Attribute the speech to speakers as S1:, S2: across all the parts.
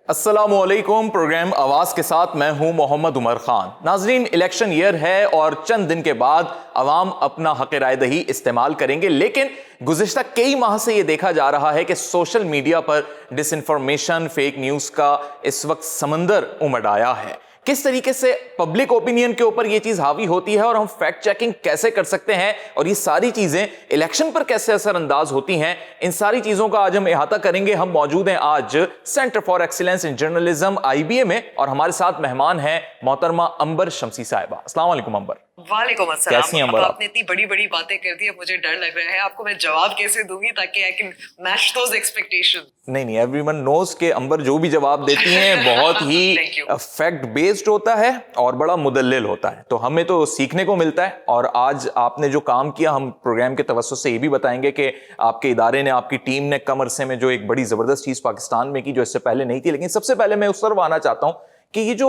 S1: السلام علیکم. پروگرام آواز کے ساتھ میں ہوں محمد عمر خان. ناظرین، الیکشن ایئر ہے اور چند دن کے بعد عوام اپنا حق رائے دہی استعمال کریں گے، لیکن گزشتہ کئی ماہ سے یہ دیکھا جا رہا ہے کہ سوشل میڈیا پر ڈس انفارمیشن، فیک نیوز کا اس وقت سمندر امڈ آیا ہے. کس طریقے سے پبلک اوپینین کے اوپر یہ چیز حاوی ہوتی ہے اور ہم فیکٹ چیکنگ کیسے کر سکتے ہیں اور یہ ساری چیزیں الیکشن پر کیسے اثر انداز ہوتی ہیں، ان ساری چیزوں کا آج ہم احاطہ کریں گے. ہم موجود ہیں آج centre for excellence in journalism IBA میں، اور ہمارے ساتھ مہمان ہیں محترمہ عنبر شمسی صاحبہ. السلام علیکم عنبر.
S2: وعلیکم السلام.
S1: کیسی ہیں عنبر؟
S2: آپ نے اتنی بڑی بڑی باتیں کر دی، اب مجھے ڈر لگ رہا ہے آپ کو میں جواب کیسے دوں گی تاکہ I can match those expectations.
S1: نہیں، ایوری ون نوز کہ عنبر جو بھی جواب دیتی ہیں بہت ہی فیکٹ بیسڈ ہوتا ہے اور بڑا مدلل ہوتا ہے، تو ہمیں تو سیکھنے کو ملتا ہے. اور آج آپ نے جو کام کیا، ہم پروگرام کے توسط سے یہ بھی بتائیں گے کہ آپ کے ادارے نے، آپ کی ٹیم نے کم عرصے میں جو ایک بڑی زبردست چیز پاکستان میں کی جو اس سے پہلے نہیں تھی. لیکن سب سے پہلے میں اس طرف آنا چاہتا ہوں کہ یہ جو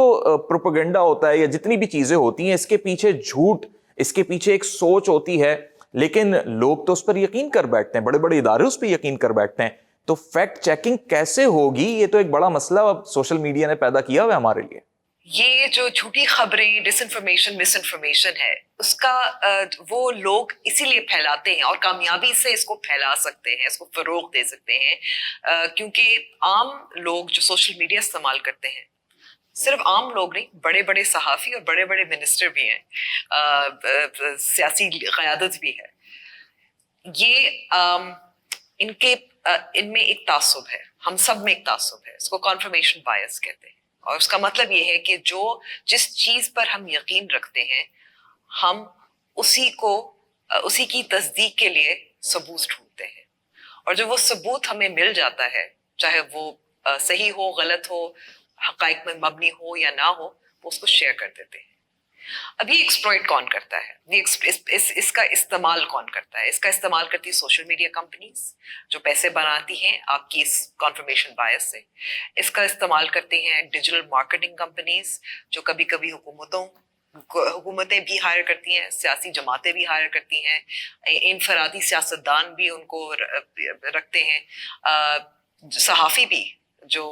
S1: پروپیگنڈا ہوتا ہے یا جتنی بھی چیزیں ہوتی ہیں، اس کے پیچھے جھوٹ، اس کے پیچھے ایک سوچ ہوتی ہے، لیکن لوگ تو اس پر یقین کر بیٹھتے ہیں، بڑے بڑے ادارے اس پہ یقین کر بیٹھتے ہیں. تو فیکٹ چیکنگ کیسے ہوگی؟ یہ تو ایک بڑا مسئلہ اب سوشل میڈیا نے پیدا کیا ہوا ہے ہمارے لیے.
S2: یہ جو جھوٹی خبریں، ڈس انفارمیشن، مس انفارمیشن ہے، اس کا وہ لوگ اسی لیے پھیلاتے ہیں اور کامیابی سے اس کو پھیلا سکتے ہیں، اس کو فروغ دے سکتے ہیں، کیونکہ عام لوگ جو سوشل میڈیا استعمال کرتے ہیں، صرف عام لوگ نہیں، بڑے بڑے صحافی اور بڑے بڑے منسٹر بھی ہیں، سیاسی قیادت بھی ہے. یہ ان میں ایک تعصب ہے، ہم سب میں ایک تعصب ہے، اس کو کنفرمیشن بائس کہتے ہیں. اور اس کا مطلب یہ ہے کہ جس چیز پر ہم یقین رکھتے ہیں، ہم اسی کی تصدیق کے لیے ثبوت ڈھونڈتے ہیں، اور جب وہ ثبوت ہمیں مل جاتا ہے، چاہے وہ صحیح ہو، غلط ہو، حقائق میں مبنی ہو یا نہ ہو، وہ اس کو شیئر کر دیتے ہیں. اب یہ ایکسپلوئٹ کون کرتا ہے؟ اس کا استعمال کون کرتا ہے؟ اس کا استعمال کرتی سوشل میڈیا کمپنیز جو پیسے بناتی ہیں آپ کی اس کنفرمیشن بائس سے. اس کا استعمال کرتے ہیں ڈیجیٹل مارکیٹنگ کمپنیز جو کبھی کبھی حکومتیں بھی ہائر کرتی ہیں، سیاسی جماعتیں بھی ہائر کرتی ہیں، انفرادی سیاستدان بھی ان کو رکھتے ہیں، صحافی بھی جو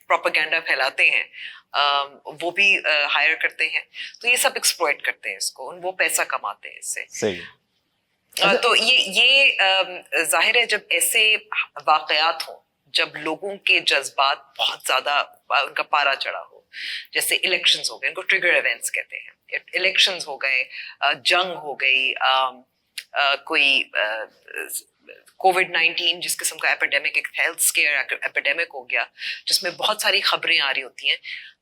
S2: پروپیگنڈا پھیلاتے ہیں وہ بھی ہائر کرتے ہیں. تو یہ سب ایکسپلوئٹ کرتے ہیں اس کو، وہ پیسہ کماتے ہیں اس سے.
S1: صحیح.
S2: تو یہ ظاہر ہے جب ایسے واقعات ہوں، جب لوگوں کے جذبات بہت زیادہ ان کا پارا چڑھا ہو، جیسے الیکشنز ہو گئے، ان کو ٹریگر ایونٹس کہتے ہیں، الیکشنز ہو گئے، جنگ ہو گئی، کوئی کووڈ-19 جس قسم کا ایپیڈیمک، ایک ہیلتھ اسکیئر ایپیڈیمک ہو گیا جس میں بہت ساری خبریں آ رہی ہوتی ہیں.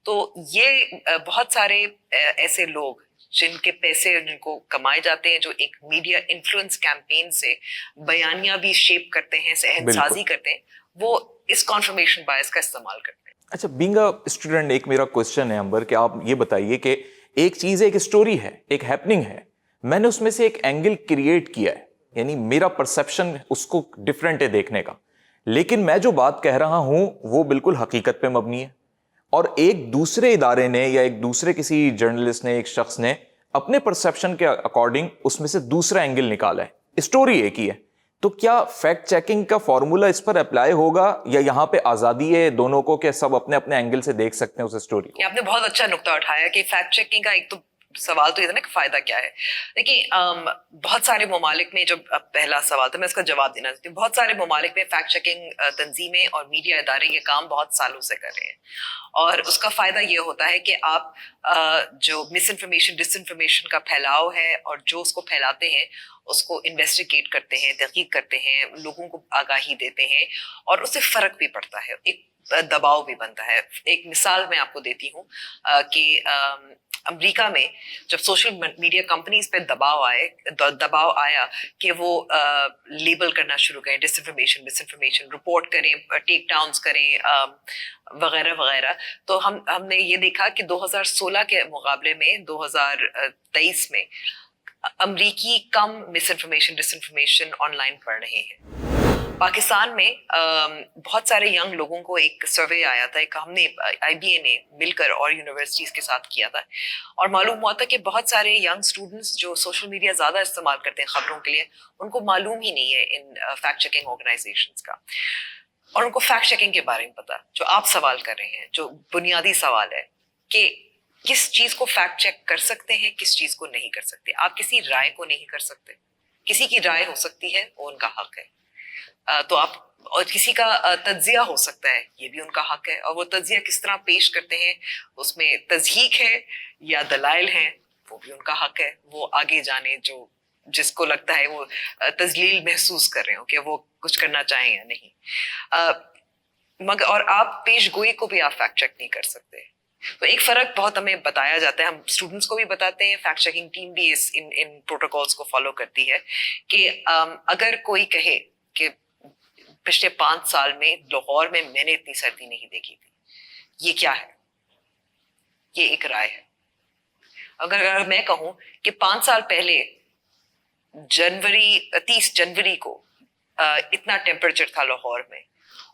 S2: تو یہ بہت سارے ایسے لوگ جن کے پیسے جن کو کمائے جاتے ہیں، جو ایک میڈیا انفلوئنس کیمپین سے بیانیہ بھی شیپ کرتے ہیں، صحت سازی کرتے ہیں، وہ اس کنفرمیشن بائس کا استعمال کرتے ہیں.
S1: اچھا، بینگ اے اسٹوڈنٹ، ایک میرا کوشچن ہے عنبر کہ آپ یہ بتائیے کہ ایک چیز ہے، ایک اسٹوری ہے، ایک ہیپننگ ہے، میں نے اس میں سے ایک اینگل کریٹ کیا ہے، یعنی میرا پرسیپشن اس کو ڈفرینٹ ہے دیکھنے کا، لیکن میں جو بات کہہ رہا ہوں وہ بالکل حقیقت پہ مبنی ہے، اور ایک دوسرے ادارے نے یا ایک دوسرے کسی جرنلسٹ نے، ایک شخص نے اپنے پرسیپشن کے اکارڈنگ اس میں سے دوسرا اینگل نکالا ہے، اسٹوری ایک ہی ہے. تو کیا فیکٹ چیکنگ کا فارمولا اس پر اپلائی ہوگا یا یہاں پہ آزادی ہے دونوں کو کہ سب اپنے اپنے اینگل سے دیکھ سکتے ہیں اس اسٹوری کو؟
S2: آپ نے بہت اچھا نقطہ اٹھایا کہ فیکٹ چیکنگ کا ایک تو سوال تو یہ تھا نا کہ فائدہ کیا ہے. دیکھیے، بہت سارے ممالک میں، جب پہلا سوال تھا میں اس کا جواب دینا چاہتی ہوں، بہت سارے ممالک میں فیکٹ چیکنگ تنظیمیں اور میڈیا ادارے یہ کام بہت سالوں سے کر رہے ہیں، اور اس کا فائدہ یہ ہوتا ہے کہ آپ جو مس انفارمیشن، ڈس انفارمیشن کا پھیلاؤ ہے اور جو اس کو پھیلاتے ہیں اس کو انویسٹیگیٹ کرتے ہیں، تحقیق کرتے ہیں، لوگوں کو آگاہی دیتے ہیں، اور اس سے فرق بھی پڑتا ہے، ایک دباؤ بھی بنتا ہے. ایک مثال میں آپ کو دیتی ہوں کہ امریکہ میں جب سوشل میڈیا کمپنیز پہ دباؤ آیا کہ وہ لیبل کرنا شروع کریں، ڈس انفارمیشن، مس انفارمیشن، رپورٹ کریں، ٹیک ڈاؤنز کریں، وغیرہ وغیرہ، تو ہم نے یہ دیکھا کہ 2016 کے مقابلے میں 2023 میں امریکی کم misinformation, disinformation online پڑھ رہے ہیں. پاکستان میں بہت سارے ینگ لوگوں کو ایک سروے آیا تھا، ایک ہم نے IBA نے مل کر اور یونیورسٹیز کے ساتھ کیا تھا، اور معلوم ہوا تھا کہ بہت سارے ینگ اسٹوڈنٹس جو سوشل میڈیا زیادہ استعمال کرتے ہیں خبروں کے لیے، ان کو معلوم ہی نہیں ہے ان فیکٹ چیکنگ آرگنائزیشنز کا. اور ان کو فیکٹ چیکنگ کے بارے میں پتا. جو آپ سوال کر رہے ہیں, جو بنیادی سوال ہے کہ کس چیز کو فیکٹ چیک کر سکتے ہیں, کس چیز کو نہیں کر سکتے. آپ کسی رائے کو نہیں کر سکتے. کسی کی رائے ہو سکتی ہے, وہ ان کا حق ہے. تو آپ, اور کسی کا تجزیہ ہو سکتا ہے, یہ بھی ان کا حق ہے. اور وہ تجزیہ کس طرح پیش کرتے ہیں, اس میں تضحیق ہے یا دلائل ہیں, وہ بھی ان کا حق ہے. وہ آگے جانے, جو جس کو لگتا ہے وہ تذلیل محسوس کر رہے ہو کہ وہ کچھ کرنا چاہیں یا نہیں. مگر اور آپ پیش گوئی کو بھی آپ فیکٹ چیک نہیں کر سکتے. تو ایک فرق بہت ہمیں بتایا جاتا ہے, ہم اسٹوڈنٹس کو بھی بتاتے ہیں, فیکٹ چیکنگ ٹیم بھی ان پروٹوکولس کو فالو کرتی ہے کہ اگر کوئی کہے کہ پچھلے 5 سال میں لاہور میں میں نے اتنی سردی نہیں دیکھی تھی, یہ کیا ہے؟ یہ ایک رائے ہے. اگر میں کہوں کہ 5 سال پہلے 30 جنوری کو اتنا ٹیمپریچر تھا لاہور میں,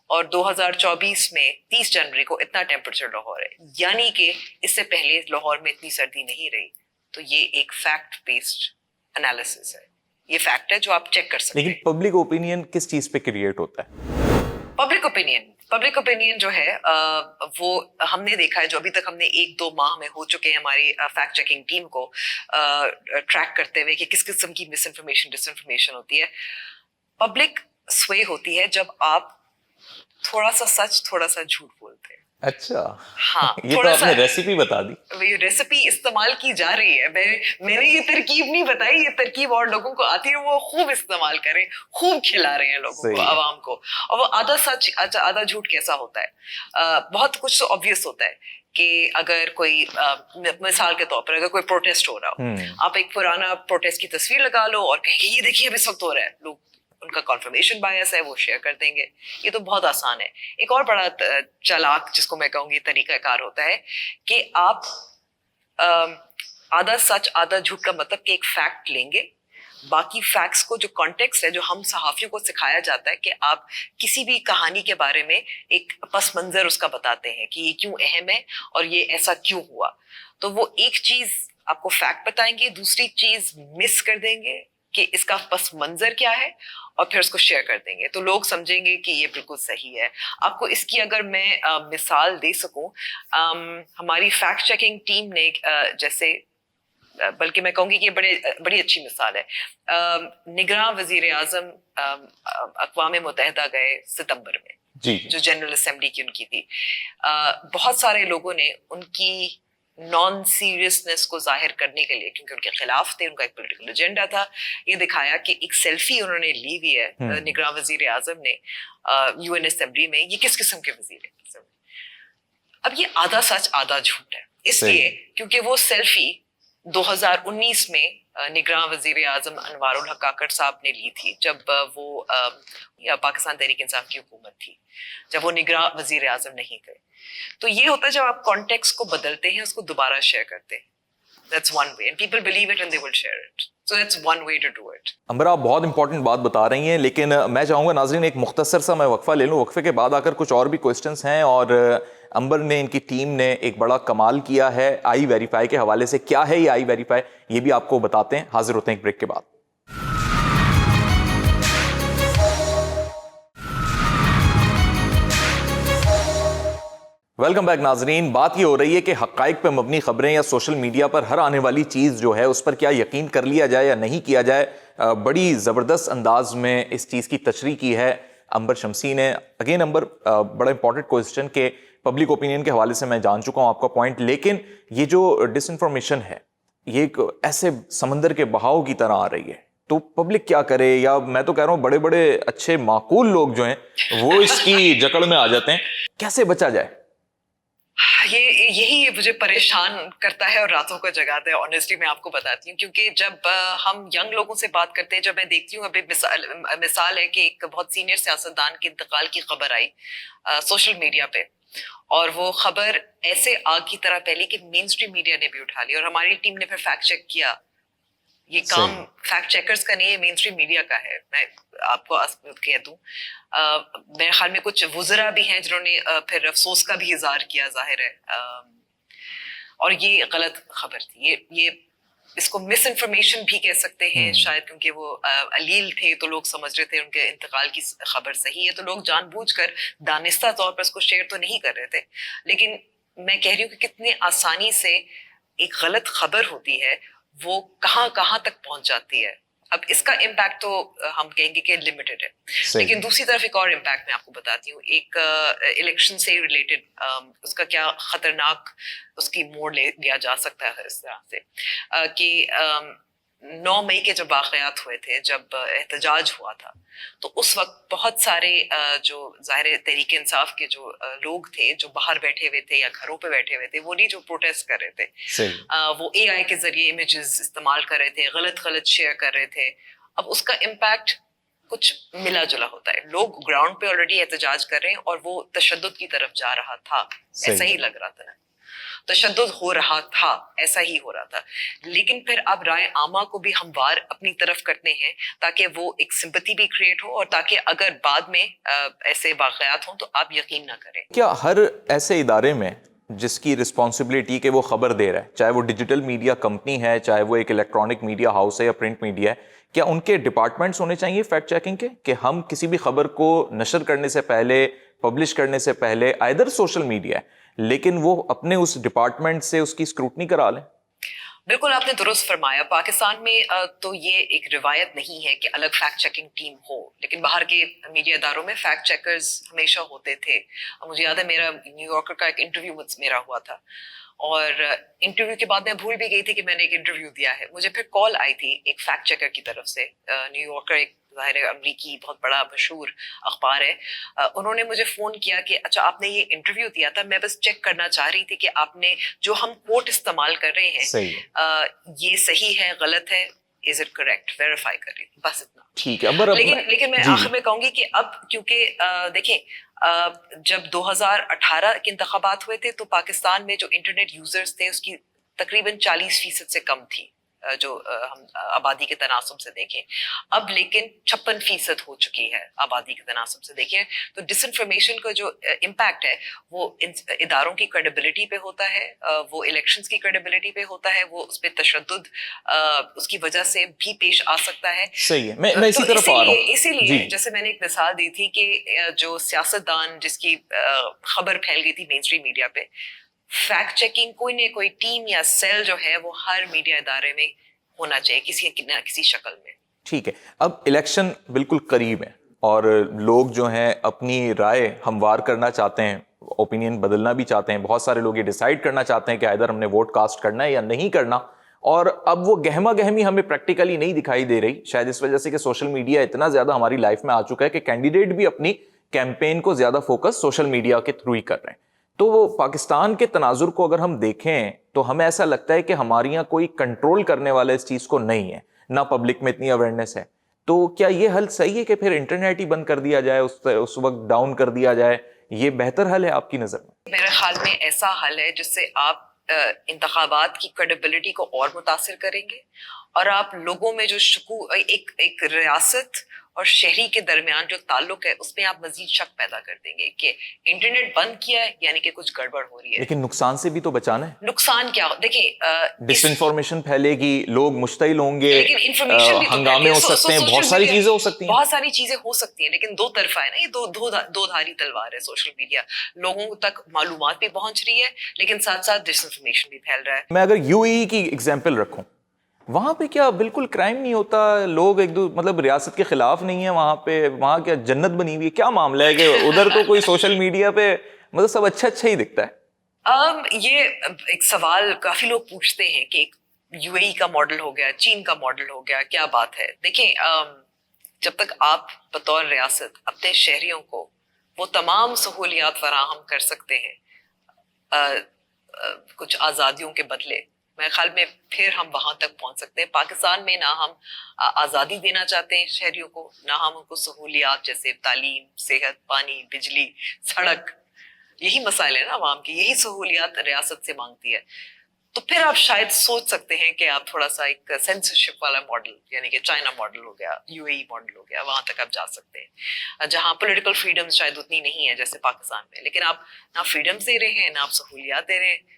S2: اور 2024 میں 30 جنوری کو اتنا ٹیمپریچر لاہور ہے, یعنی کہ اس سے پہلے لاہور میں اتنی سردی نہیں رہی, تو یہ ایک فیکٹ بیسڈ انالیسس ہے. یہ فیکٹ ہے جو آپ چیک کر سکتے ہیں.
S1: لیکن پبلک اوپینین کس چیز پہ کریٹ ہوتا ہے؟
S2: پبلک اوپینین جو ہے وہ ہم نے دیکھا ہے, جو ابھی تک ہم نے 1-2 ماہ میں ہو چکے ہیں ہماری فیکٹ چیکنگ ٹیم کو ٹریک کرتے ہوئے کہ کس قسم کی مس انفارمیشن ڈس انفارمیشن ہوتی ہے. پبلک سوے ہوتی ہے جب آپ تھوڑا سا سچ تھوڑا سا جھوٹ بولتے ہیں.
S1: اچھا,
S2: ہاں,
S1: یہ تو آپ نے ریسیپی بتا دی.
S2: یہ ریسیپی استعمال کی جا رہی ہے. میں نے یہ ترکیب نہیں بتائی, یہ ترکیب اور لوگوں کو آتی ہے, وہ خوب استعمال کریں, خوب کھلا رہے ہیں لوگوں کو, عوام کو. اور وہ آدھا سچ آدھا جھوٹ کیسا ہوتا ہے؟ بہت کچھ تو obvious ہوتا ہے کہ اگر کوئی مثال کے طور پر اگر کوئی پروٹیسٹ ہو رہا ہو, آپ ایک پرانا پروٹیسٹ کی تصویر لگا لو اور کہیں یہ دیکھیے اب اس وقت ہو رہا ہے, لوگ ان کا کنفرمیشن بایس ہے, وہ شیئر کر دیں گے. یہ تو بہت آسان ہے. ایک اور بڑا چالاک, جس کو میں کہوں گی طریقہ کار ہوتا ہے کہ آپ آدھا سچ آدھا جھوٹ کا مطلب کہ ایک فیکٹ لیں گے, باقی فیکٹس کو جو کانٹیکسٹ ہے, جو ہم صحافیوں کو سکھایا جاتا ہے کہ آپ کسی بھی کہانی کے بارے میں ایک پس منظر اس کا بتاتے ہیں کہ یہ کیوں اہم ہے اور یہ ایسا کیوں ہوا. تو وہ ایک چیز آپ کو فیکٹ بتائیں گے, دوسری چیز مس کر دیں گے کہ اس کا پس منظر کیا ہے, اور پھر اس کو شیئر کر دیں گے. تو لوگ سمجھیں گے کہ یہ بالکل صحیح ہے. آپ کو اس کی اگر میں مثال دے سکوں, ہماری فیکٹ چیکنگ ٹیم نے جیسے, بلکہ میں کہوں گی کہ یہ بڑی اچھی مثال ہے. نگراں وزیر اعظم اقوام متحدہ گئے ستمبر میں, جو جنرل اسمبلی کی ان کی تھی. بہت سارے لوگوں نے ان کی نان سیریسنس کو ظاہر کرنے کے لیے, کیونکہ ان کے خلاف تھے, ان کا ایک پولیٹیکل ایجنڈا تھا, یہ دکھایا کہ ایک سیلفی انہوں نے لی ہوئی ہے نگراں وزیر اعظم نے یو این اسمبلی میں. یہ کس قسم کے وزیر اعظم؟ اب یہ آدھا سچ آدھا جھوٹ ہے, اس لیے کیونکہ وہ سیلفی 2019 میں نگراں وزیر اعظم انوار الحق کاکڑ صاحب نے لی تھی, جب وہ پاکستان تحریک انصاف کی حکومت تھی, جب وہ نگراں وزیر اعظم نہیں تھے. تو یہ ہوتا ہے جب آپ کانٹیکسٹ کو بدلتے ہیں, اس کو دوبارہ شیئر کرتے ہیں. That's one way, and people believe it and they will share it. So that's one way to do it.
S1: امبر, آپ بہت امپورٹنٹ بات بتا رہی ہیں, لیکن میں چاہوں گا ناظرین ایک مختصر سا میں وقفہ لے لوں. وقفے کے بعد آ کر کچھ اور بھی کوسچنس ہیں, اور امبر نے, ان کی ٹیم نے ایک بڑا کمال کیا ہے آئی ویریفائی کے حوالے سے. کیا ہے یہ آئی ویریفائی, یہ بھی آپ کو بتاتے ہیں. حاضر ہوتے ہیں ایک بریک کے بعد. ویلکم بیک ناظرین. بات یہ ہو رہی ہے کہ حقائق پہ مبنی خبریں یا سوشل میڈیا پر ہر آنے والی چیز جو ہے اس پر کیا یقین کر لیا جائے یا نہیں کیا جائے. بڑی زبردست انداز میں اس چیز کی تشریح کی ہے امبر شمسی نے. اگین امبر, بڑا امپورٹنٹ کوسچن کہ پبلک اوپینین کے حوالے سے میں جان چکا ہوں آپ کا پوائنٹ, لیکن یہ جو ڈس انفارمیشن ہے یہ ایک ایسے سمندر کے بہاؤ کی طرح آ رہی ہے, تو پبلک کیا کرے؟ یا میں تو کہہ رہا ہوں بڑے بڑے اچھے معقول لوگ جو ہیں وہ اس کی جکڑ میں آ جاتے ہیں, کیسے بچا جائے؟
S2: یہی مجھے پریشان کرتا ہے اور راتوں کو جگاتا ہے. آنیسٹلی میں آپ کو بتاتی ہوں, کیونکہ جب ہم ینگ لوگوں سے بات کرتے ہیں, جب میں دیکھتی ہوں, ابھی مثال ہے کہ ایک بہت سینئر سیاستدان کے انتقال کی خبر آئی سوشل میڈیا پہ, اور وہ خبر ایسے آگ کی طرح پھیلی کہ مین اسٹریم میڈیا نے بھی اٹھا لی, اور ہماری ٹیم نے پھر فیکٹ چیک کیا. یہ کام فیکٹ چیکرز کا نہیں ہے, مین اسٹریم میڈیا کا ہے. میں آپ کو کہہ دوں, میرے خیال میں کچھ وزراء بھی ہیں جنہوں نے پھر افسوس کا بھی اظہار کیا, ظاہر ہے, اور یہ غلط خبر تھی. یہ اس کو مس انفارمیشن بھی کہہ سکتے ہیں شاید، کیونکہ وہ علیل تھے تو لوگ سمجھ رہے تھے ان کے انتقال کی خبر صحیح ہے، تو لوگ جان بوجھ کر دانستہ طور پر اس کو شیئر تو نہیں کر رہے تھے. لیکن میں کہہ رہی ہوں کہ کتنی آسانی سے ایک غلط خبر ہوتی ہے وہ کہاں کہاں تک پہنچ جاتی ہے. اب اس کا امپیکٹ تو ہم کہیں گے کہ لمیٹڈ ہے، لیکن دوسری طرف ایک اور امپیکٹ میں آپ کو بتاتی ہوں. ایک الیکشن سے ریلیٹڈ اس کا کیا خطرناک اس کی موڑ لیا جا سکتا ہے اس طرح سے کہ 9 مئی کے جب واقعات ہوئے تھے، جب احتجاج ہوا تھا، تو اس وقت بہت سارے جو ظاہر تحریک انصاف کے جو لوگ تھے جو باہر بیٹھے ہوئے تھے یا گھروں پہ بیٹھے ہوئے تھے، وہ نہیں جو پروٹیسٹ کر رہے تھے، وہ اے آئی کے ذریعے امیجز استعمال کر رہے تھے، غلط شیئر کر رہے تھے. اب اس کا امپیکٹ کچھ ملا جلا ہوتا ہے. لوگ گراؤنڈ پہ آلریڈی احتجاج کر رہے ہیں اور وہ تشدد کی طرف جا رہا تھا، ایسا ہی لگ رہا تھا، تشدد ہو رہا تھا، ایسا ہی ہو رہا تھا. لیکن پھر اب رائے عامہ کو بھی ہموار اپنی طرف کرتے ہیں تاکہ وہ ایک سمپتھی بھی کریٹ ہو، اور تاکہ اگر بعد میں ایسے واقعات ہوں تو آپ یقین نہ کریں.
S1: کیا ہر ایسے ادارے میں جس کی رسپانسبلٹی کہ وہ خبر دے رہا ہے، چاہے وہ ڈیجیٹل میڈیا کمپنی ہے، چاہے وہ ایک الیکٹرانک میڈیا ہاؤس ہے یا پرنٹ میڈیا ہے، کیا ان کے ڈپارٹمنٹس ہونے چاہیے فیکٹ چیکنگ کے، کہ ہم کسی بھی خبر کو نشر کرنے سے پہلے، پبلش کرنے سے پہلے، آئدر سوشل میڈیا ہے لیکن وہ اپنے اس ڈپارٹمنٹ سے اس کی اسکروٹنی کرا لیں؟
S2: بالکل آپ نے درست فرمایا. پاکستان میں تو یہ ایک روایت نہیں ہے کہ الگ فیکٹ چیکنگ ٹیم ہو، لیکن باہر کے میڈیا اداروں میں فیکٹ چیکرز ہمیشہ ہوتے تھے. مجھے یاد ہے میرا نیو یارکر کا ایک انٹرویو میرا ہوا تھا، اور انٹرویو کے بعد میں بھول بھی گئی تھی کہ میں نے ایک انٹرویو دیا ہے. مجھے پھر کال آئی تھی ایک فیکٹ چیکر کی طرف سے. نیو یارکر ایک ظاہر امریکی بہت بڑا مشہور اخبار ہے. انہوں نے مجھے فون کیا کہ اچھا آپ نے یہ انٹرویو دیا تھا، میں بس چیک کرنا چاہ رہی تھی کہ آپ نے جو ہم کوٹ استعمال کر رہے ہیں یہ صحیح ہے غلط ہے، از اٹ کریکٹ، ویریفائی کر رہی تھی، بس اتنا.
S1: ٹھیک ہے.
S2: لیکن میں آخر میں کہوں گی کہ اب کیونکہ دیکھیں جب 2018 کے انتخابات ہوئے تھے تو پاکستان میں جو انٹرنیٹ یوزرز تھے اس کی تقریباً 40% سے کم تھی جو ہم آبادی کے تناسب سے دیکھیں. اب لیکن 56% ہو چکی ہے آبادی کے تناسب سے دیکھیں. تو ڈس انفارمیشن کا جو امپیکٹ ہے وہ اداروں کی کریڈیبلٹی پہ ہوتا ہے، وہ الیکشنز کی کریڈیبلٹی پہ ہوتا ہے، وہ اس پہ تشدد اس کی وجہ سے بھی پیش آ سکتا ہے.
S1: صحیح ہے. میں اسی طرف آ رہا ہوں.
S2: اسی لیے جیسے میں نے ایک مثال دی تھی کہ جو سیاستدان جس کی خبر پھیل گئی تھی مین اسٹریم میڈیا پہ، فیکٹ چیکنگ کوئی نہ کوئی ٹیم یا سیل جو ہے وہ ہر میڈیا ادارے میں ہونا چاہیے کسی نہ کسی شکل میں.
S1: ٹھیک ہے. اب الیکشن بالکل قریب ہے اور لوگ جو ہیں اپنی رائے ہموار کرنا چاہتے ہیں، اوپینین بدلنا بھی چاہتے ہیں. بہت سارے لوگ یہ ڈیسائیڈ کرنا چاہتے ہیں کہ ادھر ہم نے ووٹ کاسٹ کرنا ہے یا نہیں کرنا. اور اب وہ گہما گہمی ہمیں پریکٹیکلی نہیں دکھائی دے رہی، شاید اس وجہ سے کہ سوشل میڈیا اتنا زیادہ ہماری لائف میں آ چکا ہے کہ کینڈیڈیٹ بھی اپنی کیمپین کو زیادہ فوکس سوشل میڈیا کے تھرو ہی کر رہے ہیں. تو وہ پاکستان کے تناظر کو اگر ہم دیکھیں تو ہمیں ایسا لگتا ہے کہ ہمارے یہاں کوئی کنٹرول کرنے والا اس چیز کو نہیں ہے، نہ پبلک میں اتنی اویئرنیس ہے. تو کیا یہ حل صحیح ہے کہ پھر انٹرنیٹ ہی بند کر دیا جائے، اس وقت ڈاؤن کر دیا جائے؟ یہ بہتر حل ہے آپ کی نظر میں؟
S2: میرے خیال میں ایسا حل ہے جس سے آپ انتخابات کی کریڈیبلٹی کو اور متاثر کریں گے، اور آپ لوگوں میں جو ایک ریاست اور شہری کے درمیان جو تعلق ہے اس میں آپ مزید شک پیدا کر دیں گے کہ انٹرنیٹ بند کیا ہے یعنی کہ کچھ گڑبڑ ہو رہی ہے.
S1: لیکن نقصان سے بھی تو بچانا ہے.
S2: نقصان کیا؟ دیکھیں
S1: ڈس انفارمیشن پھیلے گی، لوگ مشتعل ہوں گے،
S2: لیکن انفارمیشن بھی
S1: ہنگامے ہو سکتے ہیں، بہت ساری چیزیں ہو سکتی ہیں.
S2: بہت ساری چیزیں ہو سکتی ہیں، لیکن دو طرفہ ہے نا، یہ دو دھاری تلوار ہے. سوشل میڈیا لوگوں تک معلومات بھی پہنچ رہی ہے لیکن ساتھ ساتھ ڈس انفارمیشن بھی پھیل رہا ہے.
S1: میں اگر یو اے ای کی ایگزامپل رکھوں، وہاں پہ کیا بالکل کرائم نہیں ہوتا؟ لوگ مطلب ریاست کے خلاف نہیں ہے وہاں پہ؟ وہاں کیا جنت بنی ہوئی ہے؟ کیا معاملہ ہے کہ ادھر تو کوئی سوشل میڈیا پہ مطلب سب اچھا ہی دکھتا ہے؟
S2: یہ ایک سوال کافی لوگ پوچھتے ہیں کہ یو اے ای کا ماڈل ہو گیا، چین کا ماڈل ہو گیا، کیا بات ہے؟ دیکھیں جب تک آپ بطور ریاست اپنے شہریوں کو وہ تمام سہولیات فراہم کر سکتے ہیں کچھ آزادیوں کے بدلے، میرے خیال میں پھر ہم وہاں تک پہنچ سکتے ہیں. پاکستان میں نہ ہم آزادی دینا چاہتے ہیں شہریوں کو، نہ ہم ان کو سہولیات جیسے تعلیم، صحت، پانی، بجلی، سڑک، یہی مسائل ہیں نا عوام کی، یہی سہولیات ریاست سے مانگتی ہے. تو پھر آپ شاید سوچ سکتے ہیں کہ آپ تھوڑا سا ایک سینسرشپ والا ماڈل، یعنی کہ چائنا ماڈل ہو گیا، یو اے ای ماڈل ہو گیا، وہاں تک آپ جا سکتے ہیں جہاں پولیٹیکل فریڈم شاید اتنی نہیں ہے جیسے پاکستان میں، لیکن آپ نہ فریڈمز دے رہے ہیں نہ آپ سہولیات دے رہے ہیں.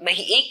S2: 1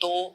S2: 2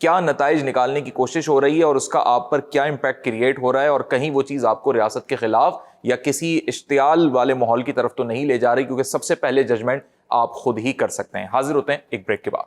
S1: کیا نتائج نکالنے کی کوشش ہو رہی ہے اور اس کا آپ پر کیا امپیکٹ کریٹ ہو رہا ہے, اور کہیں وہ چیز آپ کو ریاست کے خلاف یا کسی اشتعال والے ماحول کی طرف تو نہیں لے جا رہی, کیونکہ سب سے پہلے ججمنٹ آپ خود ہی کر سکتے ہیں. حاضر ہوتے ہیں ایک بریک کے بعد.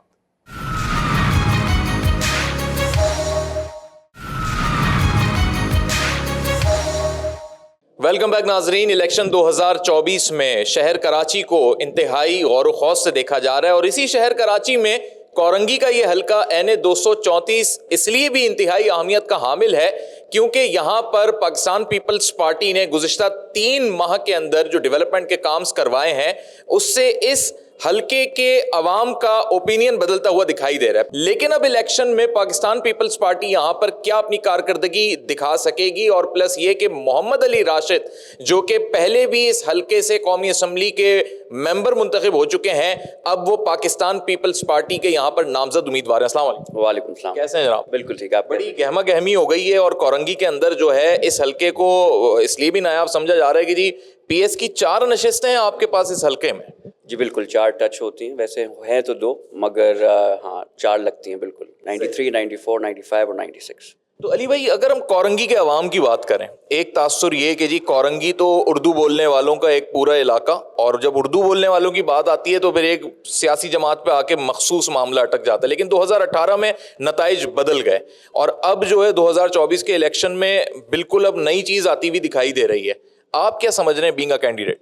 S1: ویلکم بیک ناظرین. الیکشن 2024 میں شہر کراچی کو انتہائی غور و خوض سے دیکھا جا رہا ہے, اور اسی شہر کراچی میں کورنگی کا یہ حلقہ این 234 اس لیے بھی انتہائی اہمیت کا حامل ہے کیونکہ یہاں پر پاکستان پیپلز پارٹی نے گزشتہ 3 ماہ کے اندر جو ڈیولپمنٹ کے کامز کروائے ہیں اس سے اس حلقے کے عوام کا اوپینین بدلتا ہوا دکھائی دے رہا ہے. لیکن اب الیکشن میں پاکستان پیپلز پارٹی یہاں پر کیا اپنی کارکردگی دکھا سکے گی, اور پلس یہ کہ محمد علی راشد جو کہ پہلے بھی اس حلقے سے قومی اسمبلی کے ممبر منتخب ہو چکے ہیں, اب وہ پاکستان پیپلز پارٹی کے یہاں پر نامزد امیدوار ہیں. السلام علیکم.
S3: وعلیکم السلام.
S1: کیسے ہیں جناب؟
S3: بالکل ٹھیک ہے.
S1: بڑی گہما گہمی ہو گئی ہے, اور کورنگی کے اندر جو ہے اس حلقے کو اس لیے بھی نایاب سمجھا جا رہا ہے کہ جی پی ایس کی 4 نشستیں ہیں آپ کے پاس اس حلقے میں.
S3: جی بالکل 4 ٹچ ہوتی ہیں, ویسے ہیں تو 2 مگر ہاں 4 لگتی ہیں بالکل. 93, 94, 95 اور 96.
S1: تو علی بھائی اگر ہم کورنگی کے عوام کی بات کریں, ایک تاثر یہ کہ جی کورنگی تو اردو بولنے والوں کا ایک پورا علاقہ, اور جب اردو بولنے والوں کی بات آتی ہے تو پھر ایک سیاسی جماعت پہ آ کے مخصوص معاملہ اٹک جاتا ہے. لیکن 2018 میں نتائج بدل گئے, اور اب جو ہے 2024 کے الیکشن میں بالکل اب نئی چیز آتی ہوئی دکھائی دے رہی ہے. آپ کیا سمجھ رہے ہیں بینگ اے کینڈیڈیٹ؟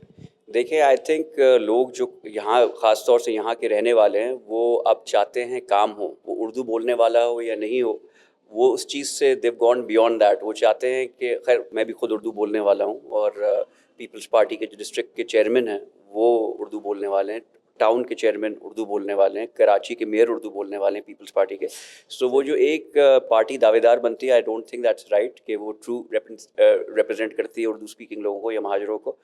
S3: دیکھیں آئی تھنک لوگ جو یہاں خاص طور سے یہاں کے رہنے والے ہیں وہ اب چاہتے ہیں کام ہو, وہ اردو بولنے والا ہو یا نہیں ہو, وہ اس چیز سے دیو گون بیونڈ دیٹ. وہ چاہتے ہیں کہ خیر میں بھی خود اردو بولنے والا ہوں, اور پیپلز پارٹی کے جو ڈسٹرکٹ کے چیئرمین ہیں وہ اردو بولنے والے ہیں, ٹاؤن کے چیئرمین اردو بولنے والے ہیں, کراچی کے میئر اردو بولنے والے ہیں پیپلز پارٹی کے. سو وہ جو ایک پارٹی دعوے دار بنتی ہے, I don't think that's right کہ وہ ٹرو ریپرزینٹ کرتی ہے اردو اسپیکنگ لوگوں کو یا مہاجروں کو.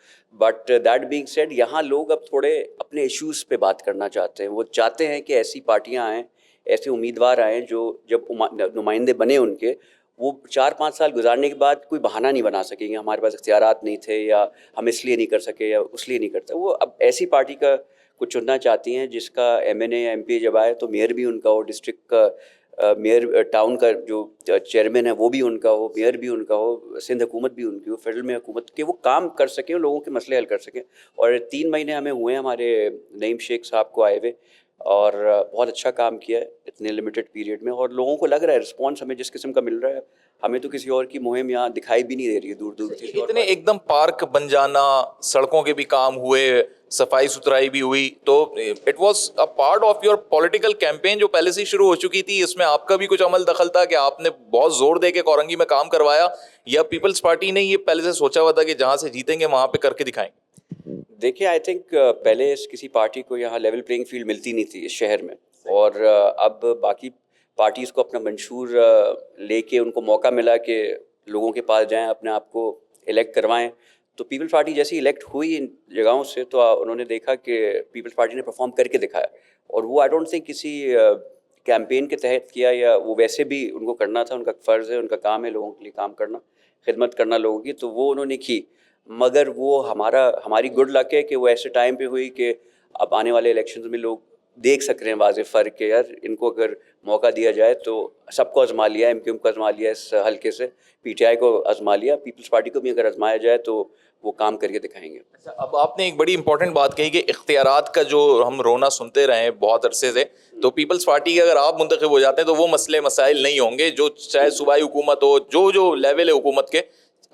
S3: بٹ دیٹ بینگ سیڈ یہاں لوگ اب تھوڑے اپنے ایشوز پہ بات کرنا چاہتے ہیں. وہ چاہتے ہیں کہ ایسی پارٹیاں آئیں, ایسے امیدوار آئیں جو جب نمائندے بنے ان کے, وہ 4-5 سال گزارنے کے بعد کوئی بہانہ نہیں بنا سکیں گے ہمارے پاس اختیارات نہیں تھے یا ہم اس لیے نہیں کر سکے یا اس لیے نہیں کرتے. وہ اب ایسی پارٹی کا کچھ چننا چاہتی ہیں جس کا ایم این اے یا ایم پی جب آئے تو میئر بھی ان کا ہو, ڈسٹرکٹ کا میئر, ٹاؤن کا جو چیئرمین ہے وہ بھی ان کا ہو, میئر بھی ان کا ہو, سندھ حکومت بھی ان کی ہو, فیڈرل میں حکومت کے, وہ کام کر سکیں, لوگوں کے مسئلے حل کر سکیں. اور 3 مہینے ہمیں ہوئے ہیں ہمارے نعیم شیخ صاحب کو آئے ہوئے, اور بہت اچھا کام کیا ہے اتنے لمیٹڈ پیریڈ میں, اور لوگوں کو لگ رہا ہے رسپانس ہمیں جس قسم کا مل رہا ہے, ہمیں تو کسی اور کی مہم یہاں دکھائی بھی نہیں دے رہی ہے دور دور.
S1: اتنے ایک دم پارک بن جانا, سڑکوں کے بھی کام ہوئے, صفائی ستھرائی بھی ہوئی, تو it was a part of your political campaign جو پہلے سے شروع ہو چکی تھی. اس میں آپ کا بھی کچھ عمل دخل تھا کہ آپ نے بہت زور دے کے کورنگی میں کام کروایا, یا پیپلز پارٹی نے یہ پہلے سے سوچا ہوا تھا کہ جہاں سے جیتیں گے وہاں پہ کر کے دکھائیں؟
S3: دیکھیں آئی تھنک پہلے کسی پارٹی کو یہاں لیول پلینگ فیلڈ ملتی نہیں تھی اس شہر میں, اور اب باقی پارٹیز کو اپنا منشور لے کے ان کو موقع ملا کہ لوگوں کے پاس جائیں, اپنے آپ کو الیکٹ کروائیں. تو پیپلز پارٹی جیسی الیکٹ ہوئی ان جگہوں سے تو انہوں نے دیکھا کہ پیپلز پارٹی نے پرفارم کر کے دکھایا, اور وہ آئی ڈونٹ تھنک کسی کیمپین کے تحت کیا, یا وہ ویسے بھی ان کو کرنا تھا, ان کا فرض ہے, ان کا کام ہے لوگوں کے لیے کام کرنا, خدمت کرنا لوگوں کی, تو وہ انہوں نے کی. مگر وہ ہماری گڈ لک ہے کہ وہ ایسے ٹائم پہ ہوئی کہ اب آنے والے الیکشنز میں لوگ دیکھ سک رہے ہیں واضح فرق کہ یار ان کو اگر موقع دیا جائے تو سب کو آزما لیا, ایم کیو ایم کو آزما لیا اس حلقے سے, پی ٹی آئی کو آزما لیا, پیپلز پارٹی کو بھی اگر آزمایا جائے تو وہ کام کر کے دکھائیں گے.
S1: اب آپ نے ایک بڑی امپورٹنٹ بات کہی کہ اختیارات کا جو ہم رونا سنتے رہے بہت عرصے سے, تو پیپلز پارٹی کے اگر آپ منتخب ہو جاتے ہیں تو وہ مسئلے مسائل نہیں ہوں گے جو چاہے صوبائی حکومت ہو, جو لیول ہے حکومت کے,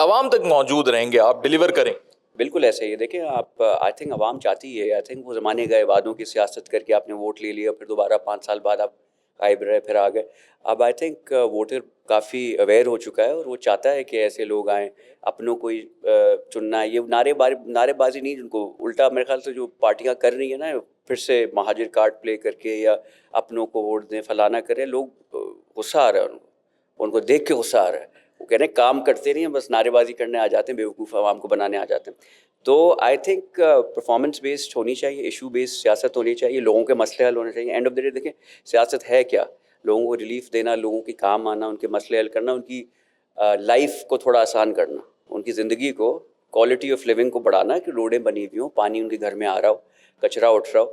S1: عوام تک موجود رہیں گے, آپ ڈیلیور کریں.
S3: بالکل ایسا ہی ہے. دیکھیں آپ, آئی تھنک عوام چاہتی ہے, آئی تھنک وہ زمانے گئے وعدوں کی سیاست کر کے آپ نے ووٹ لے لیا, پھر دوبارہ 5 سال بعد آپ غائب رہے, پھر آ گئے. اب آئی تھنک ووٹر کافی اویئر ہو چکا ہے, اور وہ چاہتا ہے کہ ایسے لوگ آئیں, اپنوں کو چننا ہے. یہ نعرے بازی نہیں, جن کو الٹا میرے خیال سے جو پارٹیاں کر رہی ہیں نا, پھر سے مہاجر کارڈ پلے کر کے یا اپنوں کو ووٹ دیں فلانا کریں, لوگ غصہ آ رہا ہے ان کو دیکھ کے غصہ آ رہا ہے. وہ کہہ رہے ہیں کام کرتے نہیں ہیں, بس نعرے بازی کرنے آ جاتے ہیں, بیوقوف عوام کو بنانے آ جاتے ہیں. تو آئی تھنک پرفارمنس بیسڈ ہونی چاہیے, ایشو بیسڈ سیاست ہونی چاہیے, لوگوں کے مسئلے حل ہونے چاہیے. اینڈ آف دا ڈے دیکھیں سیاست ہے کیا, لوگوں کو ریلیف دینا, لوگوں کے کام آنا, ان کے مسئلے حل کرنا, ان کی لائف کو تھوڑا آسان کرنا, ان کی زندگی کو, کوالٹی آف لیونگ کو بڑھانا, کہ روڈیں بنی ہوئی ہوں, پانی ان کے گھر میں آ رہا ہو, کچرا اٹھ رہا ہو.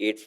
S3: 8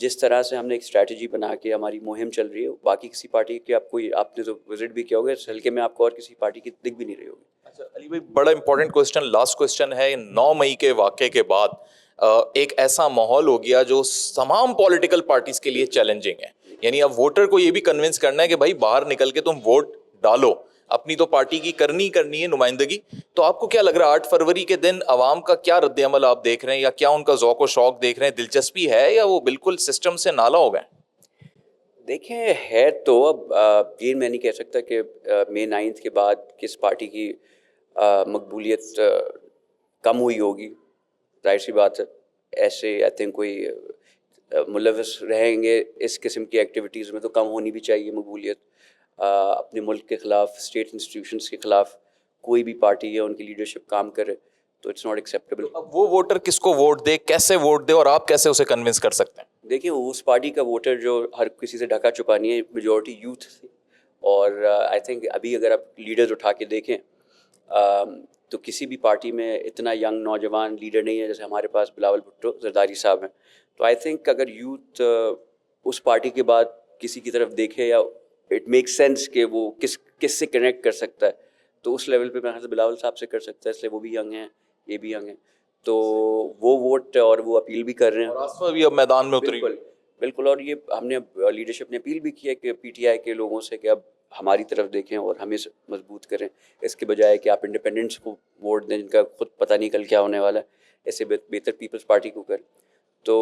S3: جس طرح سے ہم نے ایک اسٹریٹجی بنا کے ہماری مہم چل رہی ہے، باقی کسی پارٹی کے آپ نے تو وزٹ بھی کیا ہوگا اس حلقے میں، آپ کو اور کسی پارٹی کی دکھ بھی نہیں رہی ہوگی.
S1: اچھا علی بھائی، بڑا امپورٹنٹ کوسچن، لاسٹ کوسچن ہے. 9 مئی کے واقعے کے بعد ایک ایسا ماحول ہو گیا جو تمام پولیٹیکل پارٹیز کے لیے چیلنجنگ ہے. یعنی اب ووٹر کو یہ بھی کنونس کرنا ہے کہ بھائی باہر نکل کے تم ووٹ ڈالو، اپنی تو پارٹی کی کرنی ہے نمائندگی. تو آپ کو کیا لگ رہا ہے 8 فروری کے دن عوام کا کیا رد عمل آپ دیکھ رہے ہیں، یا کیا ان کا ذوق و شوق دیکھ رہے ہیں، دلچسپی ہے، یا وہ بالکل سسٹم سے نالا ہو گئے؟
S3: دیکھیں ہے تو اب یہ میں نہیں کہہ سکتا کہ مئی 9 کے بعد کس پارٹی کی مقبولیت کم ہوئی ہوگی. ظاہر سی بات ہے، ایسے آئی تھنک کوئی ملوث رہیں گے اس قسم کی ایکٹیویٹیز میں تو کم ہونی بھی چاہیے مقبولیت. اپنے ملک کے خلاف، اسٹیٹ انسٹیٹیوشنس کے خلاف کوئی بھی پارٹی یا ان کی لیڈرشپ کام کرے تو اٹس ناٹ ایکسیپٹیبل.
S1: اب وہ ووٹر کس کو ووٹ دے، کیسے ووٹ دے، اور آپ کیسے اسے کنونس کر سکتے ہیں؟
S3: دیکھیں اس پارٹی کا ووٹر جو ہر کسی سے ڈھکا چھپا نہیں ہے، میجورٹی یوتھ تھی. اور آئی تھنک ابھی اگر آپ لیڈرز اٹھا کے دیکھیں تو کسی بھی پارٹی میں اتنا ینگ نوجوان لیڈر نہیں ہے جیسے ہمارے پاس بلاول بھٹو زرداری صاحب ہیں. تو آئی تھنک اگر یوتھ اس پارٹی کے بعد کسی کی طرف دیکھے یا اٹ میک سینس کہ وہ کس سے کنیکٹ کر سکتا ہے، تو اس لیول پہ میں بلاول صاحب سے کر سکتا ہے، اس لیے وہ بھی ینگ ہیں، یہ بھی ینگ ہیں، تو وہ ووٹ اور وہ اپیل بھی کر رہے ہیں.
S1: اور آصفہ بھی اب میدان میں اتری.
S3: بالکل. اور یہ ہم نے لیڈرشپ نے اپیل بھی کی ہے کہ پی ٹی آئی کے لوگوں سے کہ اب ہماری طرف دیکھیں اور ہمیں مضبوط کریں، اس کے بجائے کہ آپ انڈیپینڈنٹس کو ووٹ دیں جن کا خود پتہ نہیں کل کیا ہونے والا ہے، ایسے بہتر پیپلز پارٹی کو کریں. تو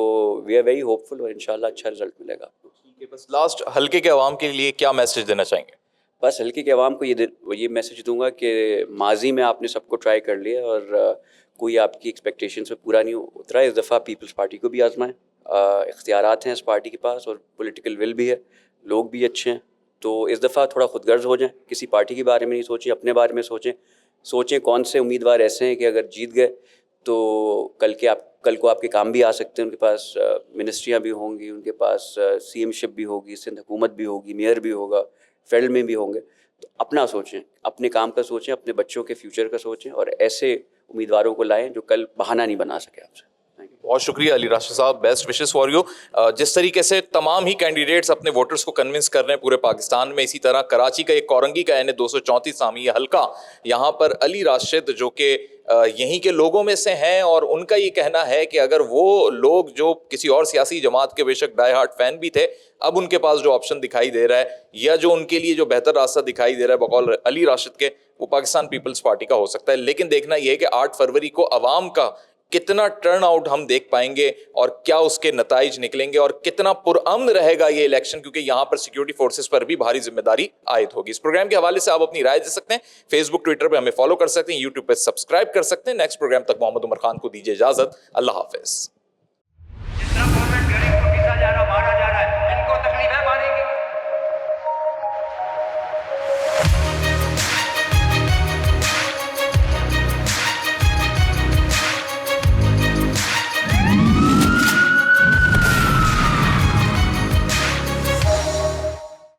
S3: وی آر ویری ہوپ فل اور انشاءاللہ اچھا رزلٹ ملے گا.
S1: ٹھیک ہے، بس لاسٹ حلقے کے عوام کے لیے کیا میسج دینا چاہیں گے؟
S3: بس حلقے کے عوام کو یہ میسج دوں گا کہ ماضی میں آپ نے سب کو ٹرائی کر لیا اور کوئی آپ کی ایکسپیکٹیشنس میں پورا نہیں اترا. اس دفعہ پیپلز پارٹی کو بھی آزمائیں. اختیارات ہیں اس پارٹی کے پاس اور پولیٹیکل ول بھی ہے، لوگ بھی اچھے ہیں. تو اس دفعہ تھوڑا خود غرض ہو جائیں، کسی پارٹی کے بارے میں نہیں سوچیں، اپنے بارے میں سوچیں کون سے امیدوار ایسے ہیں کہ اگر جیت گئے تو کل کو آپ کے کام بھی آ سکتے ہیں. ان کے پاس منسٹریاں بھی ہوں گی، ان کے پاس سی ایم شپ بھی ہوگی، سندھ حکومت بھی ہوگی، میئر بھی ہوگا، فیلڈ میں بھی ہوں گے. تو اپنا سوچیں، اپنے کام کا سوچیں، اپنے بچوں کے فیوچر کا سوچیں، اور ایسے امیدواروں کو لائیں جو کل بہانہ نہیں بنا سکے آپ سے.
S1: بہت شکریہ علی راشد صاحب، بیسٹ وشز فار یو. جس طریقے سے تمام ہی کینڈیڈیٹس اپنے ووٹرز کو کنونس کر رہے ہیں پورے پاکستان میں، اسی طرح کراچی کا ایک کورنگی کا N234 سامی حلقہ، یہاں پر علی راشد جو کہ یہیں کے لوگوں میں سے ہیں، اور ان کا یہ کہنا ہے کہ اگر وہ لوگ جو کسی اور سیاسی جماعت کے بے شک ڈائی ہارٹ فین بھی تھے، اب ان کے پاس جو آپشن دکھائی دے رہا ہے یا جو ان کے لیے جو بہتر راستہ دکھائی دے رہا ہے بقول علی راشد کے، وہ پاکستان پیپلز پارٹی کا ہو سکتا ہے. لیکن دیکھنا یہ ہے کہ 8 فروری کو عوام کا کتنا ٹرن آؤٹ ہم دیکھ پائیں گے، اور کیا اس کے نتائج نکلیں گے، اور کتنا پرامن رہے گا یہ الیکشن، کیونکہ یہاں پر سیکیورٹی فورسز پر بھی بھاری ذمہ داری عائد ہوگی. اس پروگرام کے حوالے سے آپ اپنی رائے دے سکتے ہیں، فیس بک ٹویٹر پہ ہمیں فالو کر سکتے ہیں، یوٹیوب پہ سبسکرائب کر سکتے ہیں. نیکسٹ پروگرام تک محمد عمر خان کو دیجیے اجازت. اللہ حافظ.